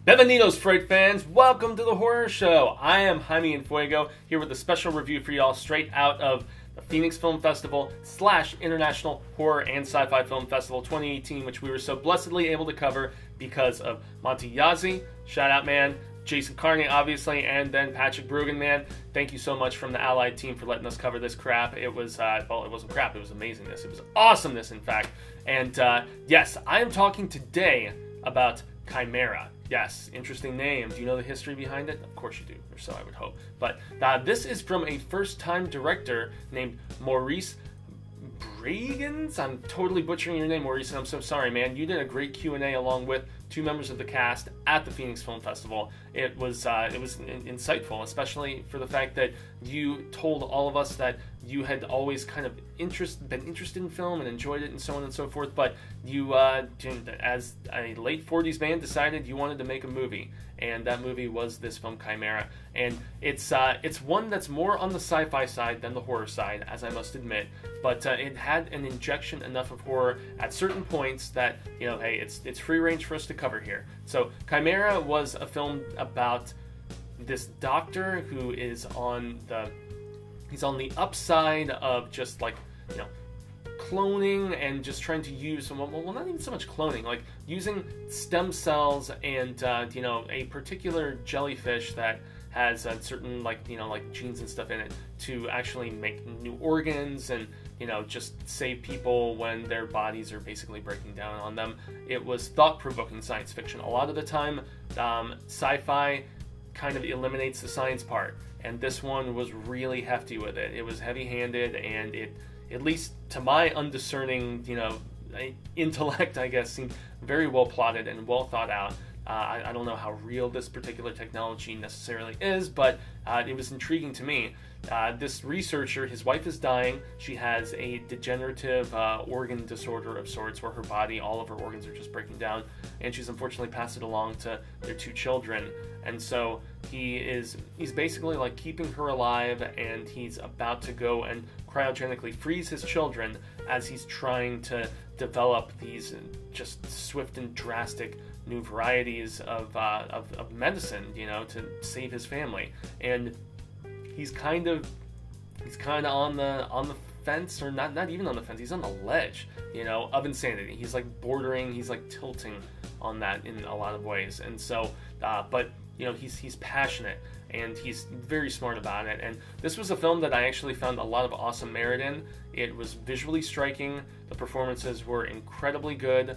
Bienvenidos, Fright fans! Welcome to the Horror Show! I am Jaime and Fuego, here with a special review for y'all straight out of the Phoenix Film Festival / International Horror and Sci-Fi Film Festival 2018, which we were so blessedly able to cover because of Monty Yazzie, shout out man, Jason Carney obviously, and then Patrick Brugan, man. Thank you so much from the Allied team for letting us cover this crap. It was, well, it wasn't crap, it was amazingness. It was awesomeness, in fact. And yes, I am talking today about Chimera. Yes, interesting name. Do you know the history behind it? Of course you do, or so I would hope. But this is from a first-time director named Maurice Bragans. I'm totally butchering your name, Maurice, and I'm so sorry, man. You did a great Q&A along with two members of the cast at the Phoenix Film Festival. It was insightful, especially for the fact that you told all of us that you had always kind of been interested in film and enjoyed it and so on and so forth, but you, as a late 40s man, decided you wanted to make a movie, and that movie was this film, Chimera. And it's one that's more on the sci-fi side than the horror side, as I must admit, but it had an injection enough of horror at certain points that, you know, hey, it's free range for us to cover here. So Chimera was a film about this doctor who is on the upside of just, like, you know, cloning and just trying to use, well, not even so much cloning, like using stem cells and you know, a particular jellyfish that has certain, like, you know, like genes and stuff in it to actually make new organs and, you know, just save people when their bodies are basically breaking down on them. It was thought-provoking science fiction. A lot of the time, sci-fi kind of eliminates the science part, and this one was really hefty with it. It was heavy-handed, and it, at least to my undiscerning, you know, intellect, I guess, seemed very well plotted and well thought out. I don't know how real this particular technology necessarily is, but it was intriguing to me. This researcher, his wife is dying. She has a degenerative organ disorder of sorts where her body, all of her organs are just breaking down, and she's unfortunately passed it along to their two children. And so he's basically like keeping her alive, and he's about to go and cryogenically freeze his children as he's trying to develop these just swift and drastic new varieties of medicine, you know, to save his family. And he's kind of on the fence, or not even on the fence, he's on the ledge, you know, of insanity. He's like bordering, he's like tilting on that in a lot of ways. And so but you know, he's passionate and he's very smart about it. And this was a film that I actually found a lot of awesome merit in. It was visually striking. The performances were incredibly good.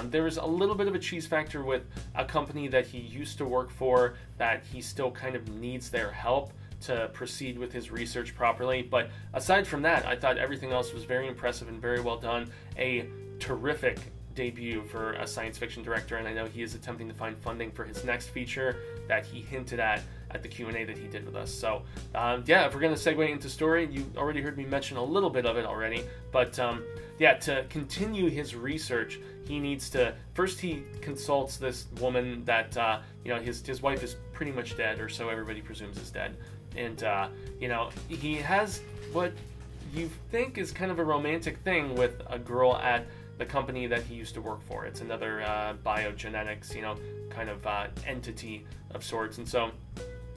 There was a little bit of a cheese factor with a company that he used to work for, that he still kind of needs their help to proceed with his research properly. But aside from that, I thought everything else was very impressive and very well done. A terrific debut for a science fiction director, and I know he is attempting to find funding for his next feature that he hinted at the Q&A that he did with us. So yeah, if we're going to segue into story, you already heard me mention a little bit of it already, but yeah, to continue his research, he needs to, first he consults this woman that, you know, his wife is pretty much dead, or so everybody presumes is dead, and you know, he has what you think is kind of a romantic thing with a girl at the company that he used to work for. It's another biogenetics, you know, kind of entity of sorts. And so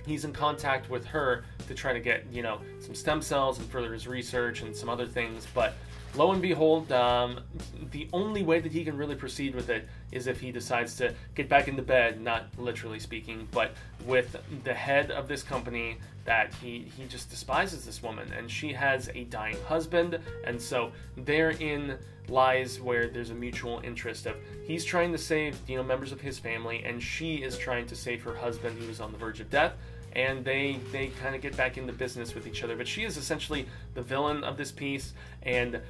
he's in contact with her to try to get, you know, some stem cells and further his research and some other things. But lo and behold, the only way that he can really proceed with it is if he decides to get back into bed, not literally speaking, but with the head of this company that he just despises this woman, and she has a dying husband, and so therein lies where there's a mutual interest of he's trying to save, you know, members of his family, and she is trying to save her husband who is on the verge of death, and they kind of get back into business with each other. But she is essentially the villain of this piece, and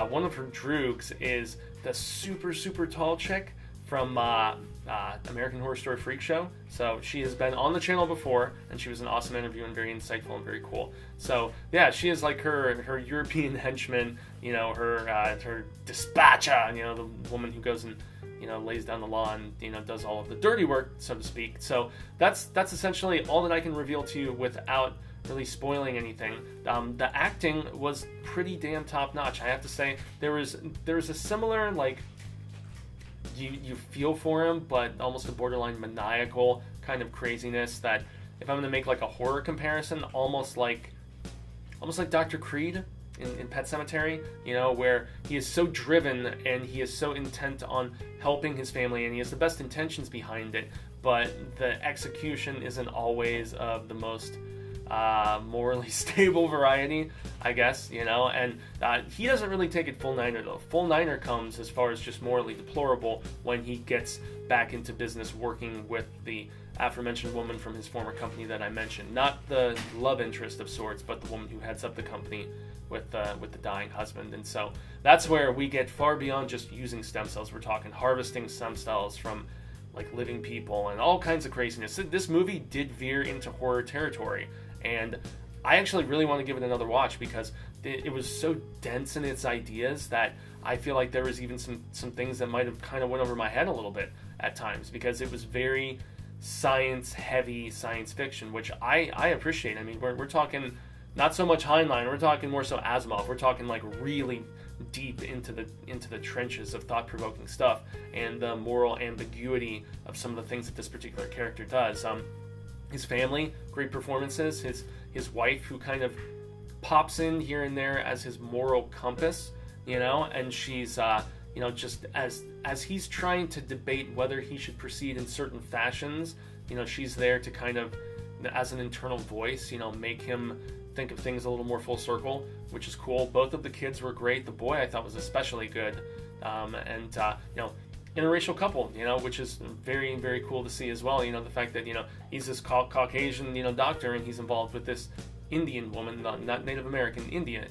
one of her droogs is the super tall chick from American Horror Story Freak Show. So she has been on the channel before, and she was an awesome interview and very insightful and very cool. So yeah, she is like her European henchman, you know, her dispatcher, you know, the woman who goes and, you know, lays down the law and, you know, does all of the dirty work, so to speak. So that's essentially all that I can reveal to you without really spoiling anything, the acting was pretty damn top notch. I have to say, there was a similar, like, you feel for him, but almost a borderline maniacal kind of craziness that, if I'm going to make like a horror comparison, almost like Dr. Creed in Pet Sematary, you know, where he is so driven and he is so intent on helping his family and he has the best intentions behind it, but the execution isn't always of the most morally stable variety, I guess, you know, and he doesn't really take it full niner though. Full niner comes as far as just morally deplorable when he gets back into business working with the aforementioned woman from his former company that I mentioned. Not the love interest of sorts, but the woman who heads up the company with the dying husband. And so that's where we get far beyond just using stem cells. We're talking harvesting stem cells from like living people and all kinds of craziness. This movie did veer into horror territory, and I actually really want to give it another watch because it was so dense in its ideas that I feel like there was even some things that might have kind of went over my head a little bit at times, because it was very science-heavy science fiction, which I appreciate. I mean, we're talking not so much Heinlein, we're talking more so Asimov. We're talking like really deep into the trenches of thought-provoking stuff and the moral ambiguity of some of the things that this particular character does. His family, great performances. His wife, who kind of pops in here and there as his moral compass, you know, and she's you know, just as he's trying to debate whether he should proceed in certain fashions, you know, she's there to kind of, as an internal voice, you know, make him think of things a little more full circle, which is cool. Both of the kids were great. The boy I thought was especially good, and you know, interracial couple, you know, which is very, very cool to see as well. You know, the fact that, you know, he's this Caucasian, you know, doctor, and he's involved with this Indian woman, not Native American, India,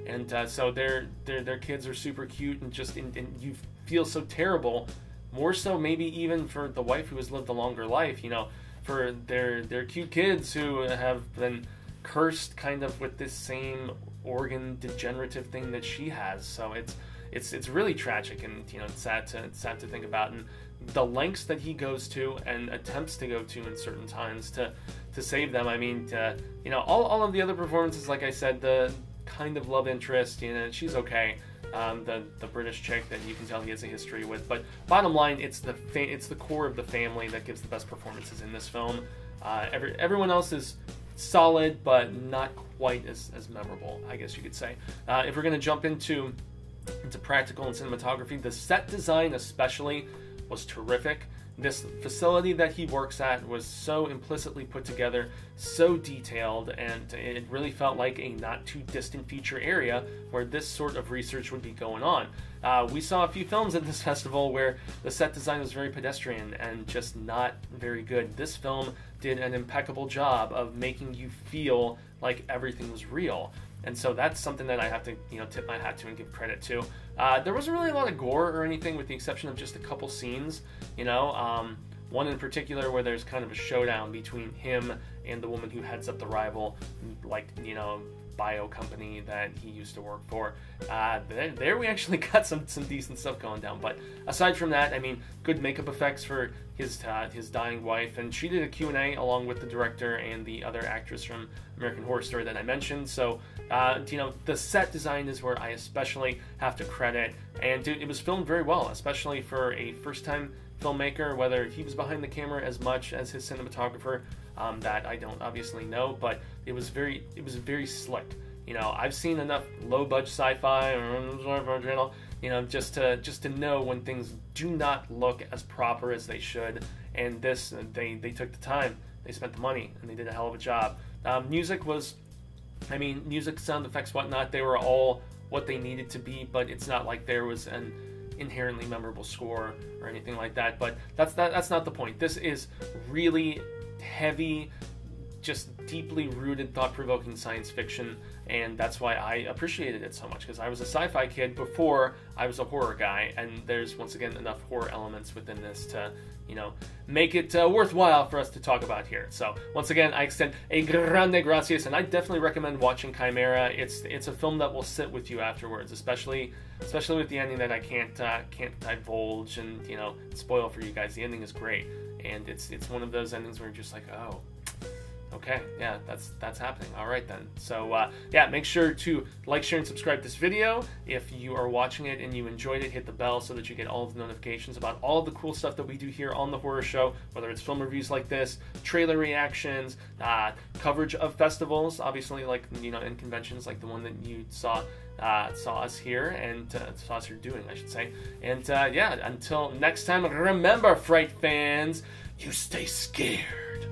and so their kids are super cute, and just and you feel so terrible, more so maybe even for the wife who has lived a longer life, you know, for their cute kids who have been cursed kind of with this same organ degenerative thing that she has. So it's really tragic, and you know, it's sad to think about, and the lengths that he goes to and attempts to go to in certain times to save them. I mean, you know, all of the other performances, like I said, the kind of love interest, you know, she's okay. The British chick that you can tell he has a history with, but bottom line, it's the core of the family that gives the best performances in this film. Everyone else is solid, but not quite as memorable, I guess you could say. If we're going to jump into practical and cinematography, the set design especially was terrific. This facility that he works at was so implicitly put together, so detailed, and it really felt like a not too distant future area where this sort of research would be going on. We saw a few films at this festival where the set design was very pedestrian and just not very good. This film did an impeccable job of making you feel like everything was real. And so that's something that I have to, you know, tip my hat to and give credit to. There wasn't really a lot of gore or anything, with the exception of just a couple scenes, you know. One in particular where there's kind of a showdown between him and the woman who heads up the rival, like, you know, bio company that he used to work for. There we actually got some decent stuff going down. But aside from that, I mean, good makeup effects for his dying wife, and she did a Q&A along with the director and the other actress from American Horror Story that I mentioned. So you know, the set design is where I especially have to credit, and it was filmed very well, especially for a first-time filmmaker. Whether he was behind the camera as much as his cinematographer, that I don't obviously know, but it was very slick. You know, I've seen enough low-budget sci-fi or channel, you know, just to know when things do not look as proper as they should. And this, they took the time, they spent the money, and they did a hell of a job. Music was, I mean, music, sound effects, whatnot, they were all what they needed to be, but it's not like there was an inherently memorable score or anything like that. But that's not the point. This is really heavy, just deeply rooted, thought-provoking science fiction, and that's why I appreciated it so much, because I was a sci-fi kid before I was a horror guy, and there's, once again, enough horror elements within this to, you know, make it worthwhile for us to talk about here. So, once again, I extend a grande gracias, and I definitely recommend watching Chimera. It's a film that will sit with you afterwards, especially with the ending that I can't divulge and, you know, spoil for you guys. The ending is great, and it's one of those endings where you're just like, oh, Okay, yeah, that's happening. All right then. So yeah, make sure to like, share, and subscribe to this video. If you are watching it and you enjoyed it, hit the bell so that you get all of the notifications about all of the cool stuff that we do here on the Horror Show, whether it's film reviews like this, trailer reactions, coverage of festivals, obviously, like, you know, in conventions like the one that you saw us here, and saw us here doing, I should say. And yeah, until next time, remember, Fright fans, you stay scared.